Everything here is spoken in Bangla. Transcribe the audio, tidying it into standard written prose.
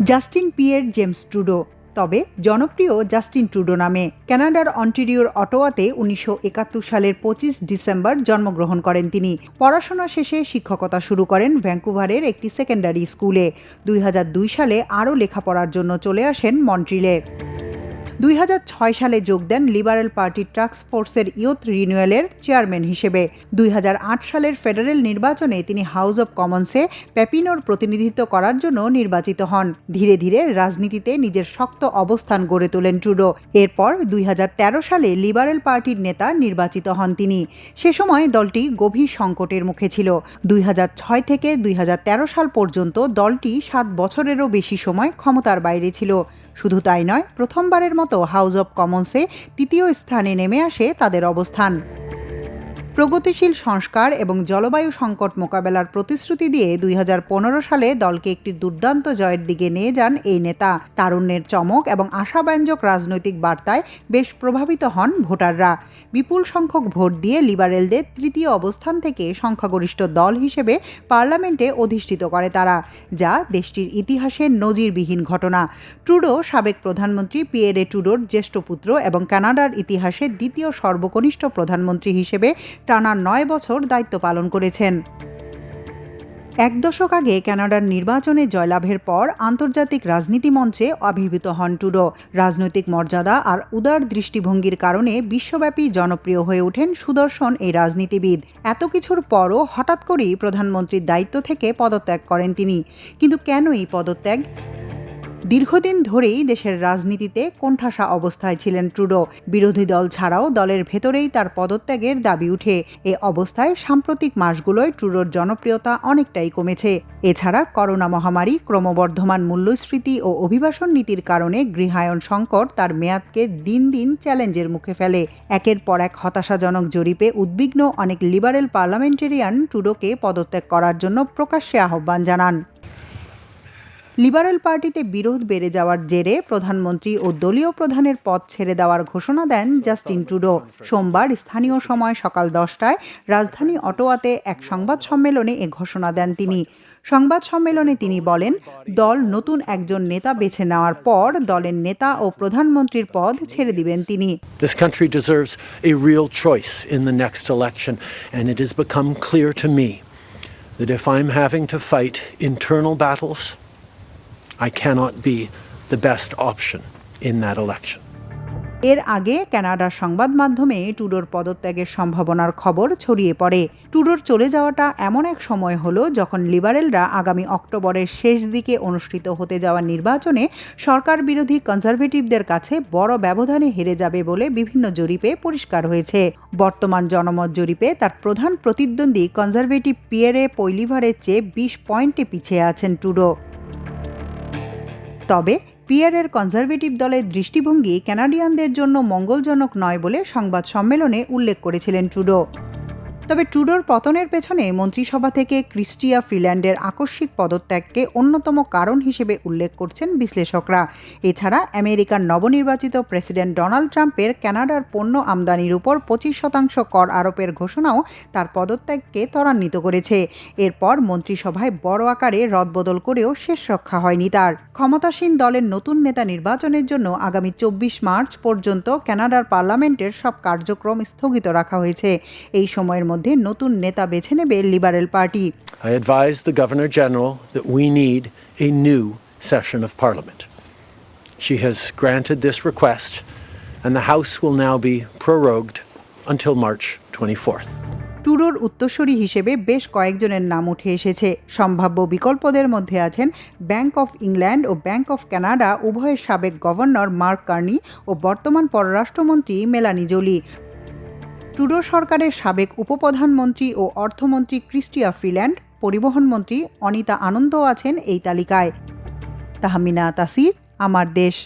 জাস্টিন পিয়ের জেমস ট্রুডো, তবে জনপ্রিয় জাস্টিন ট্রুডো নামে। কানাডার অন্টারিওর অটোয়াতে 1971 সালের 25 ডিসেম্বর জন্মগ্রহণ করেন তিনি। পড়াশোনা শেষে শিক্ষকতা শুরু করেন ভ্যাঙ্কুভারের একটি সেকেন্ডারি স্কুলে। 2002 সালে আরও লেখাপড়ার জন্য চলে আসেন মন্ট্রিলে। 2006 সালে যোগ দেন লিবারেল পার্টি টাস্ক ফোর্সের ইয়ুথ রিনিউয়ালের চেয়ারম্যান হিসেবে। 2008 সালের ফেডারেল নির্বাচনে তিনি হাউস অব কমন্সে প্যাপিনোর প্রতিনিধিত্ব করার জন্য নির্বাচিত হন। ধীরে ধীরে রাজনীতিতে নিজের শক্ত অবস্থান গড়ে তোলেন ট্রুডো। এরপর 2013 সালে লিবারেল পার্টির নেতা নির্বাচিত হন তিনি। সে সময় দলটি গভীর সংকটের মুখে ছিল। 2006 থেকে 2013 সাল পর্যন্ত দলটি 7 বছরেরও বেশি সময় ক্ষমতার বাইরে ছিল। শুধু তাই নয়, প্রথমবারের মতো হাউস অব কমন্সে তৃতীয় স্থানে নেমে আসে তাদের অবস্থান। প্রগতিশীল সংস্কার এবং জলবায়ু সংকট মোকাবেলার প্রতিশ্রুতি দিয়ে 2015 সালে দলকে একটি দুর্দান্ত জয়ের দিকে নিয়ে যান এই নেতা। তারুণ্যের চমক এবং আশাব্যঞ্জক রাজনৈতিক বার্তায় বেশ প্রভাবিত হন ভোটাররা। বিপুল সংখ্যক ভোট দিয়ে লিবারেলদের তৃতীয় অবস্থান থেকে সংখ্যাগরিষ্ঠ দল হিসেবে পার্লামেন্টে অধিষ্ঠিত করে তারা, যা দেশটির ইতিহাসে নজিরবিহীন ঘটনা। ট্রুডো সাবেক প্রধানমন্ত্রী পিয়েরে ট্রুডোর জ্যেষ্ঠ পুত্র এবং কানাডার ইতিহাসে দ্বিতীয় সর্বকনিষ্ঠ প্রধানমন্ত্রী হিসেবে টানা 9 বছর দায়িত্ব পালন করেছেন। এক দশক আগে কানাডার নির্বাচনে জয়লাভের পর আন্তর্জাতিক রাজনীতি মঞ্চে আবির্ভূত হন ট্রুডো। রাজনৈতিক মর্যাদা আর উদার দৃষ্টিভঙ্গির কারণে বিশ্বব্যাপী জনপ্রিয় হয়ে ওঠেন সুদর্শন এই রাজনীতিবিদ। এত কিছুর পরও হঠাৎ করেই প্রধানমন্ত্রীর দায়িত্ব থেকে পদত্যাগ করেন তিনি। কিন্তু কেন এই পদত্যাগ? দীর্ঘদিন ধরেই দেশের রাজনীতিতে কোণঠাসা অবস্থায় ছিলেন ট্রুডো। বিরোধী দল ছাড়াও দলের ভেতরেই তার পদত্যাগের দাবি উঠে। এ অবস্থায় সাম্প্রতিক মাসগুলোয় ট্রুডোর জনপ্রিয়তা অনেকটাই কমেছে। এছাড়া করোনা মহামারী, ক্রমবর্ধমান মূল্যস্ফীতি ও অভিবাসন নীতির কারণে গৃহায়ন সংকট তার মেয়াদকে দিন দিন চ্যালেঞ্জের মুখে ফেলে। একের পর এক হতাশাজনক জরিপে উদ্বিগ্ন অনেক লিবারেল পার্লামেন্টেরিয়ান ট্রুডোকে পদত্যাগ করার জন্য প্রকাশ্যে আহ্বান জানান। লিবারেল পার্টিতে বিরোধ বেড়ে যাওয়ার জেরে প্রধানমন্ত্রী ও দলীয় প্রধানের পদ ছেড়ে দেওয়ার ঘোষণা দেন জাস্টিন ট্রুডো। সোমবার স্থানীয় সময় সকাল 10টায় রাজধানী অটোয়াতে এক সংবাদ সম্মেলনে এ ঘোষণা দেন তিনি। সংবাদ সম্মেলনে তিনি বলেন, দল নতুন একজন নেতা বেছে নেওয়ার পর দলের নেতা ও প্রধানমন্ত্রীর পদ ছেড়ে দিবেন তিনি। This country deserves a real choice in the next election, and it has become clear to me that if I'm having to fight internal battles, I cannot be the best option in that election. এর আগে কানাডার সংবাদ মাধ্যমে ট্রুডোর পদত্যাগের সম্ভাবনার খবর ছড়িয়ে পড়ে। ট্রুডোর চলে যাওয়াটা এমন এক সময় হলো যখন লিবারেলরা আগামী অক্টোবরের শেষ দিকে অনুষ্ঠিত হতে যাওয়া নির্বাচনে সরকার বিরোধী কনজারভেটিভদের কাছে বড় ব্যবধানে হেরে যাবে বলে বিভিন্ন জরিপে পরিষ্কার হয়েছে। বর্তমান জনমত জরিপে তার প্রধান প্রতিদ্বন্দ্বী কনজারভেটিভ পিয়েরে পৈলিভারের চেয়ে 20 পয়েন্টে পিছিয়ে আছেন ট্রুডো। তবে পিয়ারের কনজারভেটিভ দলের দৃষ্টিভঙ্গি কানাডিয়ানদের জন্য মঙ্গলজনক নয় বলে সংবাদ সম্মেলনে উল্লেখ করেছিলেন ট্রুডো। তবে ট্রুডোর পতনের পেছনে মন্ত্রিসভা থেকে ক্রিস্টিয়া ফ্রিল্যান্ডের আকস্মিক পদত্যাগকে অন্যতম কারণ হিসেবে উল্লেখ করছেন বিশ্লেষকরা। এছাড়া আমেরিকার নবনির্বাচিত প্রেসিডেন্ট ডোনাল্ড ট্রাম্পের কানাডার পণ্য আমদানির উপর 25% কর আরোপের ঘোষণাও তার পদত্যাগকে ত্বরান্বিত করেছে। এরপর মন্ত্রিসভায় বড় আকারে রদবদল করেও শেষ রক্ষা হয়নি তার। ক্ষমতাসীন দলের নতুন নেতা নির্বাচনের জন্য আগামী 24 মার্চ পর্যন্ত কানাডার পার্লামেন্টের সব কার্যক্রম স্থগিত রাখা হয়েছে। এই সময়ের মধ্যে নতুন নেতা বেছে নেবে liberal party. I advise the Governor General that we need a new session of Parliament. She has granted this request, and the House will now be prorogued until March 24th. ট্রুডোর উত্তরসূরি হিসেবে বেশ কয়েকজনের নাম উঠে এসেছে। সম্ভাব্য বিকল্পদের মধ্যে আছেন ব্যাংক অফ ইংল্যান্ড ও ব্যাংক অফ কানাডা উভয়ের সাবেক গভর্নর মার্ক কার্নি ও বর্তমান পররাষ্ট্রমন্ত্রী মেলানি জোলি। ট্রুডো সরকারের সাবেক উপপ্রধানমন্ত্রী ও অর্থমন্ত্রী ক্রিস্টিয়া ফ্রিল্যান্ড, পরিবহন মন্ত্রী অনিতা আনন্দও আছেন এই তালিকায়। তাহমিনা তাসির, আমার দেশ।